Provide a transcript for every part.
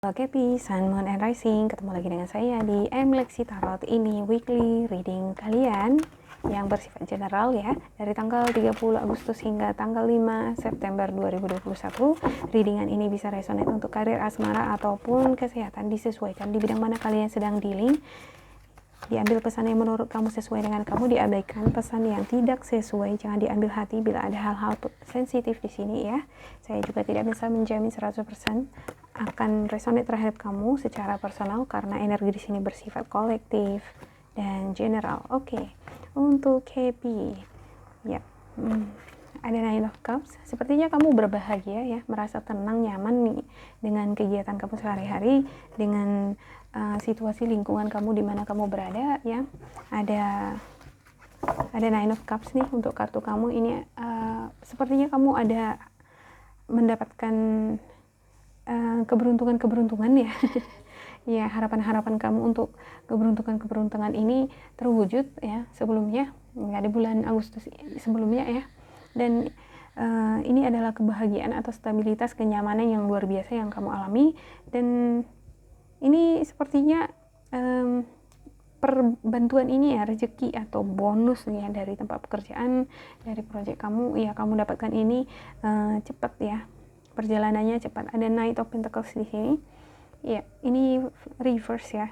Oke, Sun, Moon, and Rising, ketemu lagi dengan saya di Leksi Tarot. Ini weekly reading kalian yang bersifat general ya, dari tanggal 30 Agustus hingga tanggal 5 September 2021. Readingan ini bisa resonate untuk karir, asmara, ataupun kesehatan, disesuaikan di bidang mana kalian sedang dealing. Diambil pesan yang menurut kamu sesuai dengan kamu, diabaikan pesan yang tidak sesuai, jangan diambil hati bila ada hal-hal sensitif di sini ya. Saya juga tidak bisa menjamin 100% akan resonate terhadap kamu secara personal karena energi di sini bersifat kolektif dan general. Oke. Untuk happy. Ya. Ada Nine of Cups. Sepertinya kamu berbahagia ya, merasa tenang, nyaman nih dengan kegiatan kamu sehari-hari, dengan situasi lingkungan kamu di mana kamu berada ya. Ada Nine of Cups nih untuk kartu kamu ini. Sepertinya kamu ada mendapatkan keberuntungan ya. Ya, harapan-harapan kamu untuk keberuntungan ini terwujud ya sebelumnya, nggak di bulan Agustus sebelumnya ya. Dan ini adalah kebahagiaan atau stabilitas, kenyamanan yang luar biasa yang kamu alami. Dan ini sepertinya perbantuan ini ya, rezeki atau bonus ya dari tempat pekerjaan, dari proyek kamu ya, kamu dapatkan ini cepat ya, perjalanannya cepat. Ada Knight of Pentacles di sini ya, ini reverse ya.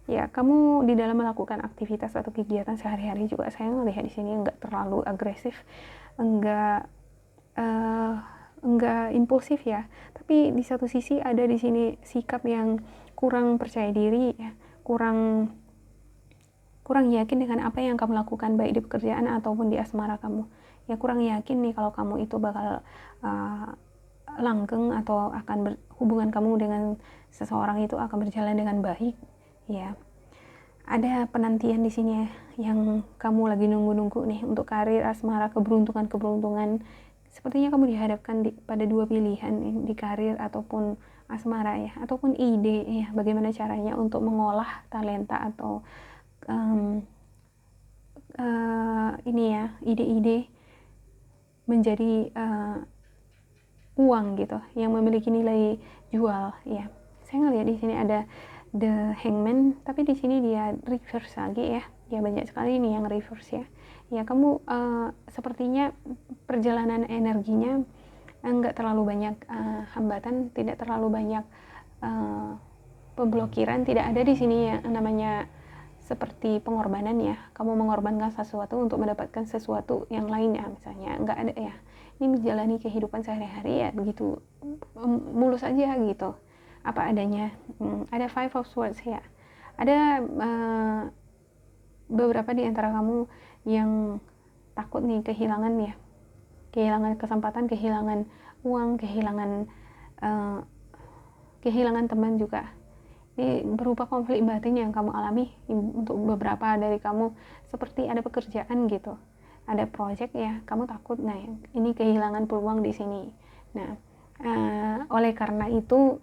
Ya, kamu di dalam melakukan aktivitas atau kegiatan sehari-hari juga saya melihat di sini enggak terlalu agresif, enggak impulsif ya. Tapi di satu sisi ada di sini sikap yang kurang percaya diri ya, kurang yakin dengan apa yang kamu lakukan baik di pekerjaan ataupun di asmara kamu. Ya, kurang yakin nih kalau kamu itu bakal langgeng atau hubungan kamu dengan seseorang itu akan berjalan dengan baik ya. Ada penantian di sini ya, yang kamu lagi nunggu-nunggu nih untuk karir, asmara, keberuntungan. Sepertinya kamu dihadapkan pada dua pilihan di karir ataupun asmara ya, ataupun ide ya, bagaimana caranya untuk mengolah talenta atau ini ya, ide-ide menjadi uang gitu yang memiliki nilai jual ya. Saya ngelihat di sini ada The Hangman, tapi di sini dia reverse lagi ya. Ya, banyak sekali ini yang reverse ya. Ya, kamu sepertinya perjalanan energinya enggak terlalu banyak hambatan, tidak terlalu banyak pemblokiran, tidak ada di sini yang namanya seperti pengorbanan ya. Kamu mengorbankan sesuatu untuk mendapatkan sesuatu yang lainnya misalnya, enggak ada ya. Ini menjalani kehidupan sehari-hari ya begitu mulus aja gitu, apa adanya. Ada Five of Swords ya. Ada beberapa di antara kamu yang takut nih kehilangan ya, kehilangan kesempatan, kehilangan uang, kehilangan teman juga. Ini berupa konflik batin yang kamu alami. Untuk beberapa dari kamu seperti ada pekerjaan gitu, ada project ya, kamu takut. Nah, ini kehilangan peluang di sini. Nah, oleh karena itu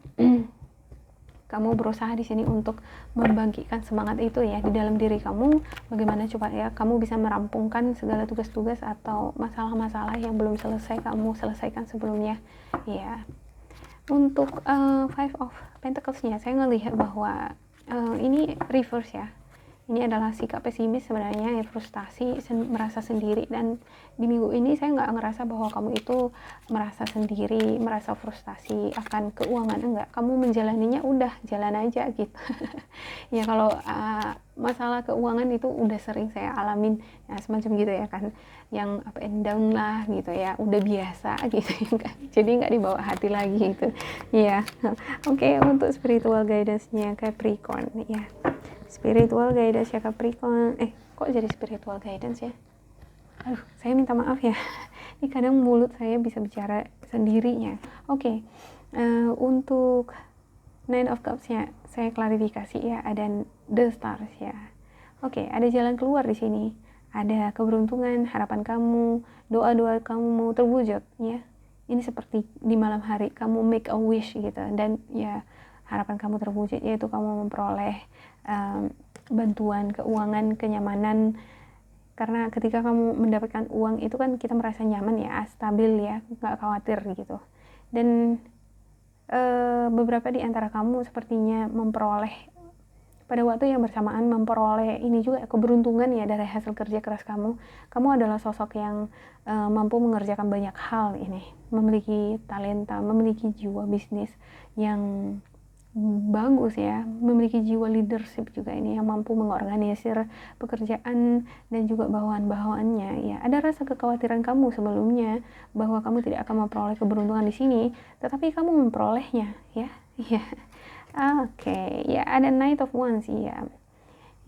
kamu berusaha di sini untuk membangkitkan semangat itu ya di dalam diri kamu. Bagaimana coba ya kamu bisa merampungkan segala tugas-tugas atau masalah-masalah yang belum selesai kamu selesaikan sebelumnya ya. Untuk Five of Pentacles-nya saya ngelihat bahwa ini reverse ya. Ini adalah sikap pesimis sebenarnya, ya, frustasi, merasa sendiri. Dan di minggu ini saya nggak ngerasa bahwa kamu itu merasa sendiri, merasa frustasi akan keuangan, enggak. Kamu menjalaninya udah jalan aja gitu. Ya, kalau masalah keuangan itu udah sering saya alamin ya, semacam gitu ya kan, yang up and down lah gitu ya, udah biasa gitu kan. Jadi nggak dibawa hati lagi gitu ya. Oke, untuk spiritual guidance-nya Capricorn ya. Spiritual guidance ya Capricorn. Kok jadi spiritual guidance ya? Aduh, saya minta maaf ya. Ini kadang mulut saya bisa bicara sendirinya. Oke. Untuk Nine of Cups ya, saya klarifikasi ya, ada The Stars ya. Oke, ada jalan keluar di sini. Ada keberuntungan, harapan kamu, doa-doa kamu terwujud ya. Ini seperti di malam hari kamu make a wish gitu, dan ya harapan kamu terwujud, yaitu kamu memperoleh bantuan keuangan, kenyamanan. Karena ketika kamu mendapatkan uang itu kan kita merasa nyaman ya, stabil ya, nggak khawatir gitu. Dan beberapa di antara kamu sepertinya memperoleh pada waktu yang bersamaan memperoleh ini juga keberuntungan ya dari hasil kerja keras kamu. Kamu adalah sosok yang mampu mengerjakan banyak hal ini, memiliki talenta, memiliki jiwa bisnis yang bagus ya, memiliki jiwa leadership juga ini yang mampu mengorganisir pekerjaan dan juga bawahan-bawahannya ya. Ada rasa kekhawatiran kamu sebelumnya bahwa kamu tidak akan memperoleh keberuntungan di sini, tetapi kamu memperolehnya ya. Ya. Oke, ya ada Knight of Wands ya.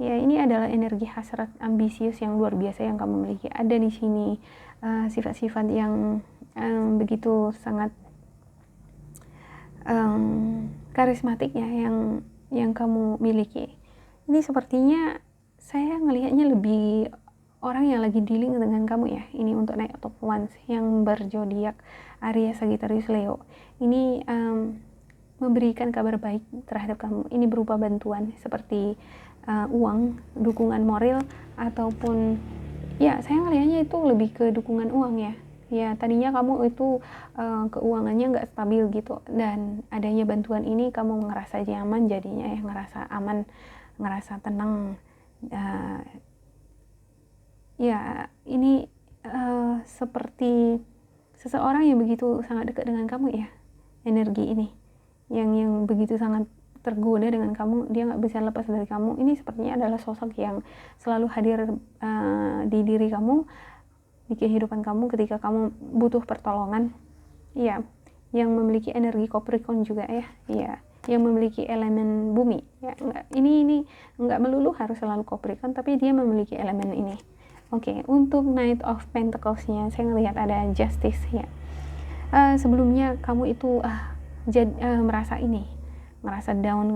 Ya, ini adalah energi hasrat ambisius yang luar biasa yang kamu miliki. Ada di sini sifat-sifat yang begitu sangat karismatik ya yang kamu miliki. Ini sepertinya saya ngelihatnya lebih orang yang lagi dealing dengan kamu ya. Ini untuk Knight of Wands yang berzodiak Aries, Sagittarius, Leo. Ini memberikan kabar baik terhadap kamu. Ini berupa bantuan seperti uang, dukungan moral, ataupun ya saya ngelihatnya itu lebih ke dukungan uang ya. Ya tadinya kamu itu keuangannya nggak stabil gitu, dan adanya bantuan ini kamu ngerasa nyaman jadinya ya, ngerasa aman, ngerasa tenang. Ya ini seperti seseorang yang begitu sangat dekat dengan kamu ya, energi ini yang begitu sangat tergoda dengan kamu, dia nggak bisa lepas dari kamu. Ini sepertinya adalah sosok yang selalu hadir di diri kamu, di kehidupan kamu ketika kamu butuh pertolongan ya, yang memiliki energi Capricorn juga ya, ya yang memiliki elemen bumi ya. Ini nggak melulu harus selalu Capricorn, tapi dia memiliki elemen ini. Oke, untuk Knight of Pentacles-nya saya ngelihat ada Justice ya. Sebelumnya kamu itu merasa ini, ngerasa down,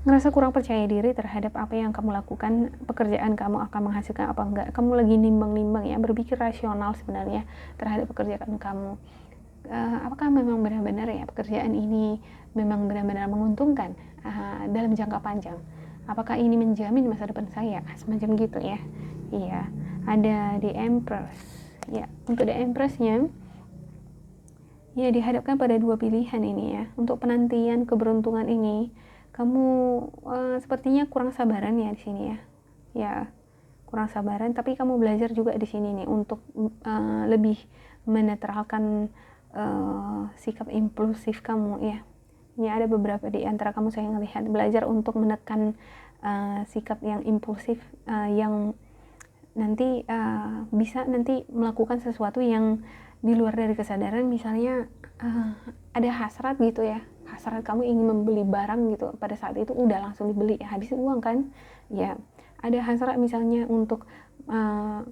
ngerasa kurang percaya diri terhadap apa yang kamu lakukan, pekerjaan kamu akan menghasilkan apa enggak. Kamu lagi nimbang-nimbang ya, berpikir rasional sebenarnya terhadap pekerjaan kamu. Apakah memang benar-benar ya pekerjaan ini memang benar-benar menguntungkan dalam jangka panjang? Apakah ini menjamin masa depan saya? Semacam gitu ya. Iya, ada The Empress. Ya, untuk The Empress-nya ya dihadapkan pada dua pilihan ini ya. Untuk penantian keberuntungan ini, kamu sepertinya kurang sabaran ya di sini ya. Ya, kurang sabaran, tapi kamu belajar juga di sini nih untuk lebih menetralkan sikap impulsif kamu ya. Ini ada beberapa di antara kamu saya melihat belajar untuk menekan sikap yang impulsif yang nanti bisa nanti melakukan sesuatu yang di luar dari kesadaran. Misalnya ada hasrat gitu ya, hasrat kamu ingin membeli barang gitu, pada saat itu udah langsung dibeli ya, habis uang kan ya. Ada hasrat misalnya untuk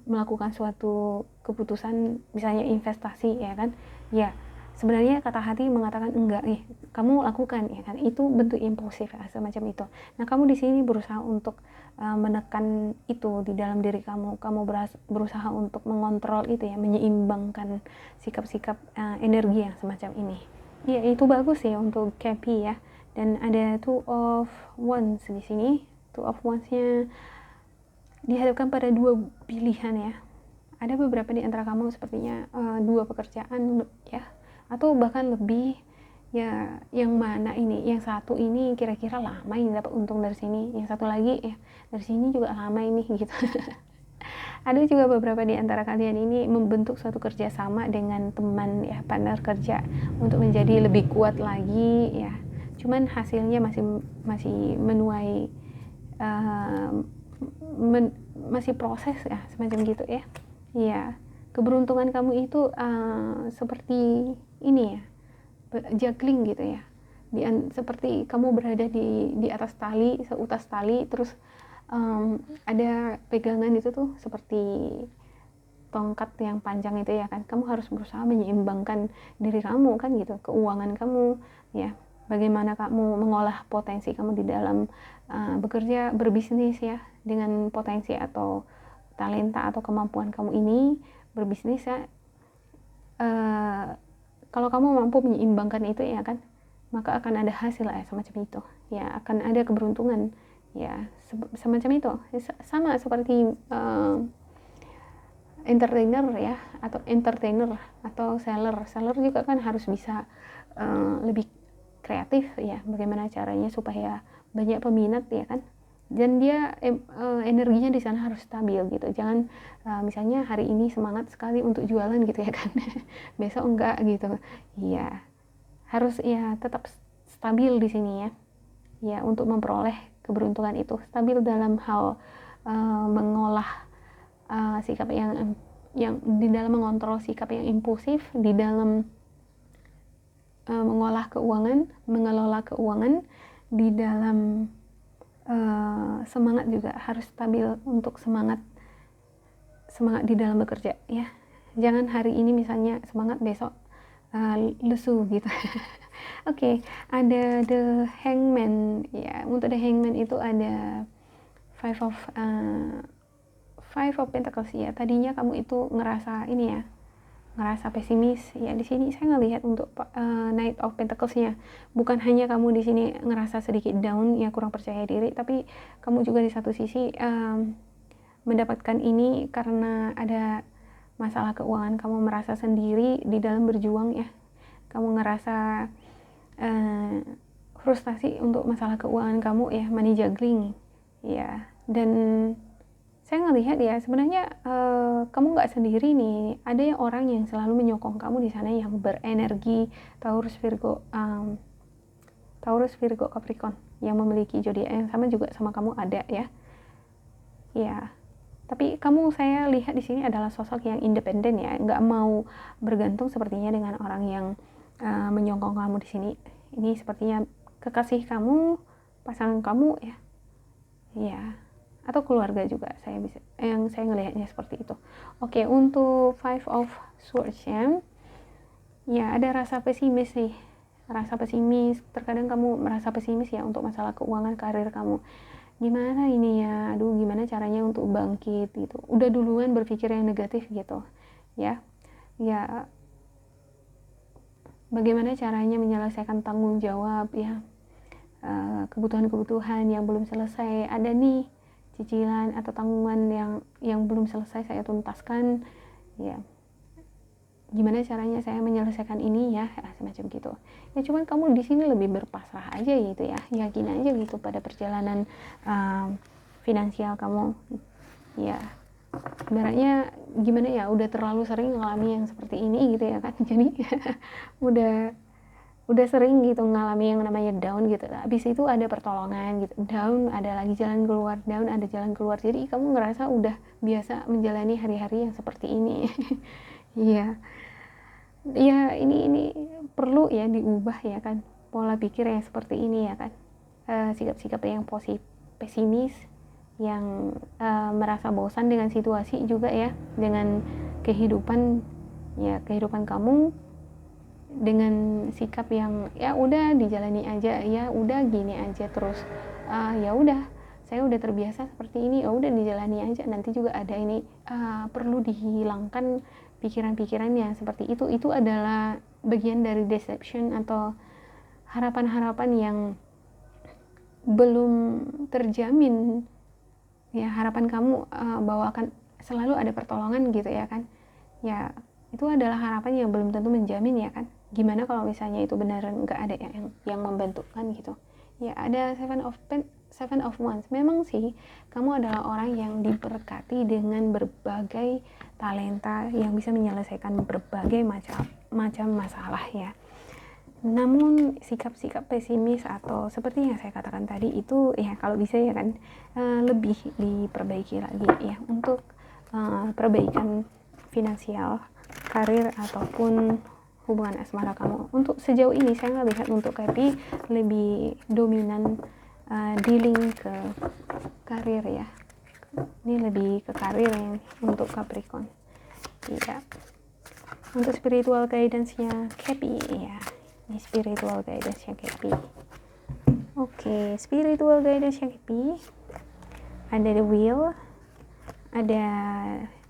melakukan suatu keputusan, misalnya investasi ya kan ya, sebenarnya kata hati mengatakan enggak nih, kamu lakukan ya kan, itu bentuk impulsif ya, semacam itu. Nah kamu di sini berusaha untuk menekan itu di dalam diri kamu berusaha untuk mengontrol itu ya, menyeimbangkan sikap-sikap energi yang semacam ini ya. Itu bagus ya untuk Capi ya. Dan ada Two of Wands di sini. Two of Wands-nya dihadapkan pada dua pilihan ya. Ada beberapa di antara kamu sepertinya dua pekerjaan ya, atau bahkan lebih ya. Yang mana ini, yang satu ini kira-kira lama ini dapat untung dari sini, yang satu lagi ya dari sini juga lama ini gitu. Ada juga beberapa di antara kalian ini membentuk suatu kerjasama dengan teman ya, partner kerja untuk menjadi lebih kuat lagi ya. Cuman hasilnya masih menuai masih proses ya, semacam gitu ya. Iya, keberuntungan kamu itu seperti ini ya, juggling gitu ya. Seperti kamu berada di atas tali, seutas tali, terus ada pegangan itu tuh seperti tongkat yang panjang itu ya kan. Kamu harus berusaha menyeimbangkan diri kamu kan gitu, keuangan kamu ya. Bagaimana kamu mengolah potensi kamu di dalam bekerja, berbisnis ya, dengan potensi atau talenta atau kemampuan kamu ini berbisnis ya. Kalau kamu mampu menyeimbangkan itu ya kan, maka akan ada hasil ya, semacam itu ya, akan ada keberuntungan ya, semacam itu. Sama seperti entertainer ya, atau entertainer atau seller juga kan harus bisa lebih kreatif ya, bagaimana caranya supaya banyak peminat ya kan, dan dia energinya di sana harus stabil gitu. Jangan misalnya hari ini semangat sekali untuk jualan gitu ya kan besok enggak gitu ya, harus ya tetap stabil di sini ya, ya untuk memperoleh keberuntungan itu. Stabil dalam hal mengolah sikap yang di dalam mengontrol sikap yang impulsif, di dalam mengelola keuangan, di dalam semangat juga harus stabil untuk semangat di dalam bekerja ya. Jangan hari ini misalnya semangat, besok lesu gitu. Oke, ada the hangman ya. Untuk the hangman itu ada five of pentacles ya. Tadinya kamu itu ngerasa ini ya, ngerasa pesimis ya. Di sini saya ngelihat untuk Knight of Pentacles-nya, bukan hanya kamu di sini ngerasa sedikit down ya, kurang percaya diri, tapi kamu juga di satu sisi mendapatkan ini karena ada masalah keuangan. Kamu merasa sendiri di dalam berjuang ya, kamu ngerasa frustasi untuk masalah keuangan kamu ya, money juggling ya. Dan saya ngelihat ya sebenarnya kamu nggak sendiri nih, ada yang orang yang selalu menyokong kamu di sana yang berenergi Taurus, Virgo, Capricorn, yang memiliki zodiak yang sama juga sama kamu ada ya. Ya, tapi kamu, saya lihat di sini adalah sosok yang independen ya, nggak mau bergantung sepertinya dengan orang yang menyokong kamu di sini. Ini sepertinya kekasih kamu, pasangan kamu ya, ya, atau keluarga juga, saya ngelihatnya seperti itu. Oke, untuk Five of Swords ya ada rasa pesimis nih, rasa pesimis. Terkadang kamu merasa pesimis ya untuk masalah keuangan, karir kamu. Gimana ini ya, aduh gimana caranya untuk bangkit gitu, udah duluan berpikir yang negatif gitu ya. Bagaimana caranya menyelesaikan tanggung jawab ya, kebutuhan-kebutuhan yang belum selesai, ada nih cicilan atau tanggungan yang belum selesai saya tuntaskan ya, gimana caranya saya menyelesaikan ini ya, semacam gitu ya. Cuman kamu di sini lebih berpasrah aja gitu ya, yakin aja gitu pada perjalanan finansial kamu ya. Sebenarnya gimana ya, udah terlalu sering ngalami yang seperti ini gitu ya kan jadi udah sering gitu ngalami yang namanya down gitu. Habis itu ada pertolongan gitu, down ada lagi jalan keluar, down ada jalan keluar. Jadi kamu ngerasa udah biasa menjalani hari-hari yang seperti ini. Iya. Ya ini perlu ya diubah ya kan, pola pikir yang seperti ini ya kan. Sikap-sikap yang pesimis, yang merasa bosan dengan situasi juga ya, dengan kehidupan kamu, dengan sikap yang ya udah dijalani aja, ya udah gini aja terus, ya udah saya udah terbiasa seperti ini, ya udah dijalani aja, nanti juga ada ini. Perlu dihilangkan pikiran-pikiran yang seperti itu adalah bagian dari deception atau harapan-harapan yang belum terjamin ya. Harapan kamu bahwa akan selalu ada pertolongan gitu ya kan ya, itu adalah harapan yang belum tentu menjamin ya kan. Gimana kalau misalnya itu beneran nggak ada yang membentukkan gitu ya. Ada Seven of Wands. Memang sih kamu adalah orang yang diberkati dengan berbagai talenta yang bisa menyelesaikan berbagai macam masalah ya. Namun sikap-sikap pesimis atau seperti yang saya katakan tadi itu ya, kalau bisa ya kan lebih diperbaiki lagi ya, untuk perbaikan finansial, karir, ataupun hubungan asmara kamu. Untuk sejauh ini saya ngelihat untuk Capi lebih dominan dealing ke karir ya. Ini lebih ke karir yang untuk Capricorn ya. Untuk spiritual guidance-nya Capi ya, ini spiritual guidance-nya Capi. Oke, spiritual guidance-nya Capi ada the Wheel, ada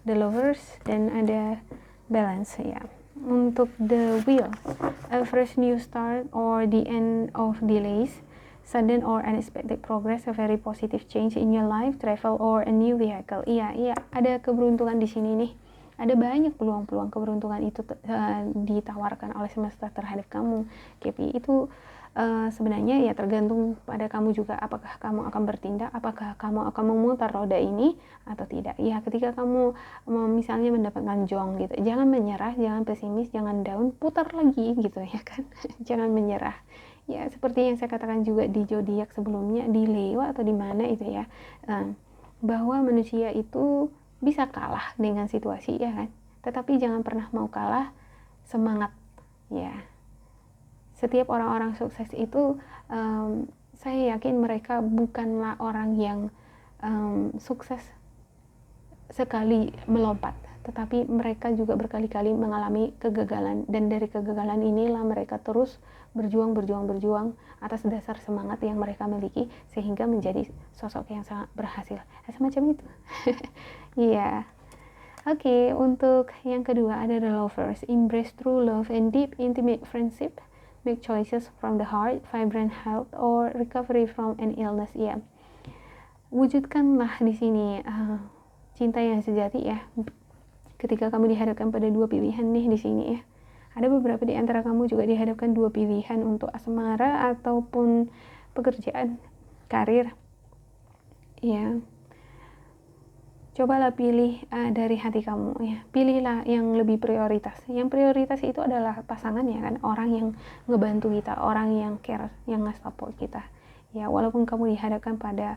the Lovers, dan ada Balance ya. Untuk the Wheel, a fresh new start or the end of delays, sudden or unexpected progress, a very positive change in your life, travel or a new vehicle. Iya, ada keberuntungan di sini nih. Ada banyak peluang-peluang keberuntungan itu ditawarkan oleh semesta terhadap kamu, Kepi. Itu sebenarnya ya tergantung pada kamu juga, apakah kamu akan bertindak, apakah kamu akan memutar roda ini atau tidak. Ya, ketika kamu misalnya mendapatkan jong gitu, jangan menyerah, jangan pesimis, jangan down, putar lagi gitu ya kan. Jangan menyerah. Ya, seperti yang saya katakan juga di zodiak sebelumnya, di Leo atau di mana itu ya, bahwa manusia itu bisa kalah dengan situasi ya kan, tetapi jangan pernah mau kalah semangat ya. Setiap orang-orang sukses itu saya yakin mereka bukanlah orang yang sukses sekali melompat, tetapi mereka juga berkali-kali mengalami kegagalan, dan dari kegagalan inilah mereka terus berjuang atas dasar semangat yang mereka miliki sehingga menjadi sosok yang sangat berhasil. Semacam itu. Iya. Oke, untuk yang kedua ada the lovers. Embrace true love and deep intimate friendship. Make choices from the heart, vibrant health, or recovery from an illness. Ya, wujudkanlah di sini cinta yang sejati ya. Ketika kamu dihadapkan pada dua pilihan nih di sini ya. Ada beberapa di antara kamu juga dihadapkan dua pilihan untuk asmara ataupun pekerjaan, karir. Ya. Cobalah pilih dari hati kamu ya. Pilihlah yang lebih prioritas. Yang prioritas itu adalah pasangan ya kan, orang yang ngebantu kita, orang yang care, yang nge-support kita. Ya, walaupun kamu dihadapkan pada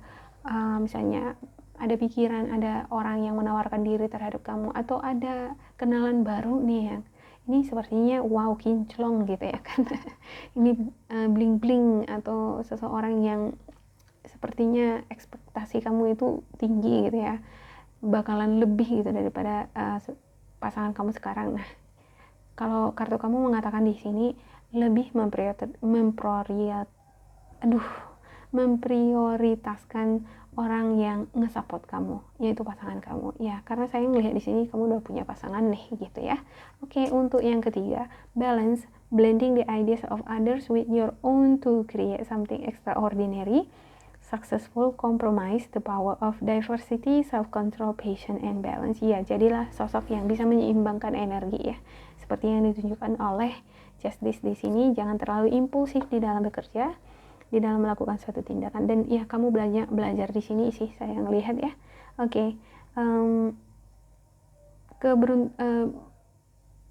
misalnya ada pikiran, ada orang yang menawarkan diri terhadap kamu, atau ada kenalan baru nih yang ini sepertinya wow kinclong gitu ya kan. Ini bling-bling, atau seseorang yang sepertinya ekspektasi kamu itu tinggi gitu ya, bakalan lebih gitu daripada pasangan kamu sekarang. Nah, kalau kartu kamu mengatakan di sini lebih memprioritaskan orang yang nge-support kamu, yaitu pasangan kamu. Ya, karena saya ngelihat di sini kamu udah punya pasangan nih gitu ya. Oke, untuk yang ketiga, balance, blending the ideas of others with your own to create something extraordinary. Successful compromise, the power of diversity, self-control, patience, and balance. Ya, jadilah sosok yang bisa menyeimbangkan energi ya. Seperti yang ditunjukkan oleh Justice di sini, jangan terlalu impulsif di dalam bekerja, di dalam melakukan suatu tindakan. Dan ya, kamu belajar di sini sih, saya ngelihat ya. Oke.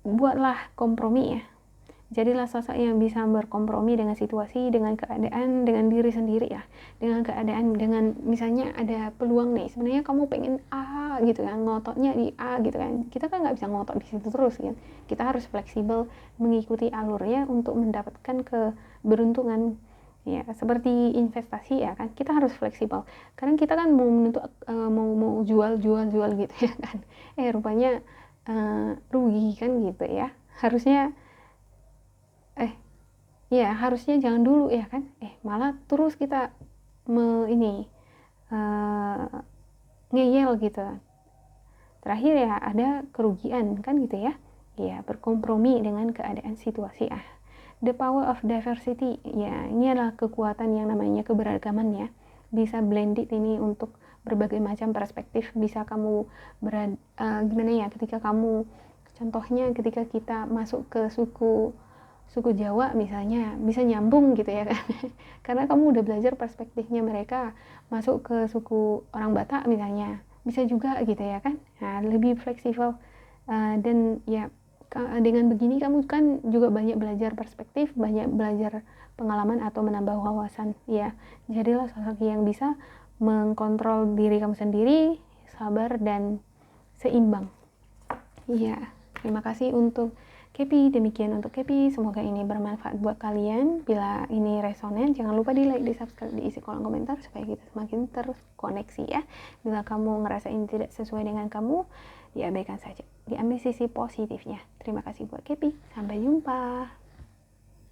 Buatlah kompromi ya. Jadilah sosok yang bisa berkompromi dengan situasi, dengan keadaan, dengan diri sendiri ya. Dengan keadaan, dengan misalnya ada peluang nih, sebenarnya kamu pengen A gitu kan, ngototnya di A gitu kan. Kita kan nggak bisa ngotot di situ terus kan. Kita harus fleksibel mengikuti alurnya untuk mendapatkan keberuntungan. Ya, seperti investasi ya kan, kita harus fleksibel. Karena kita kan mau menuntut mau jual gitu ya kan. Rupanya rugi kan gitu ya. Harusnya jangan dulu ya kan, malah terus kita ngeyel gitu, terakhir ya ada kerugian kan gitu ya. Ya, berkompromi dengan keadaan situasi. The power of diversity, ya ini adalah kekuatan yang namanya keberagaman ya. Bisa blended ini untuk berbagai macam perspektif. Bisa kamu gimana ya, ketika kamu contohnya ketika kita masuk ke suku Jawa misalnya, bisa nyambung gitu ya kan. Karena kamu udah belajar perspektifnya mereka. Masuk ke suku orang Batak misalnya, bisa juga gitu ya kan. Nah, lebih fleksibel, dan ya dengan begini kamu kan juga banyak belajar perspektif, banyak belajar pengalaman atau menambah wawasan ya. Jadilah sosok yang bisa mengkontrol diri kamu sendiri, sabar dan seimbang. Iya, terima kasih untuk Kepi. Demikian untuk Kepi, semoga ini bermanfaat buat kalian. Bila ini resonan, jangan lupa di like, di subscribe, diisi kolom komentar supaya kita semakin terkoneksi ya. Bila kamu ngerasa ini tidak sesuai dengan kamu, diabaikan saja, diambil sisi positifnya. Terima kasih buat Kepi, sampai jumpa.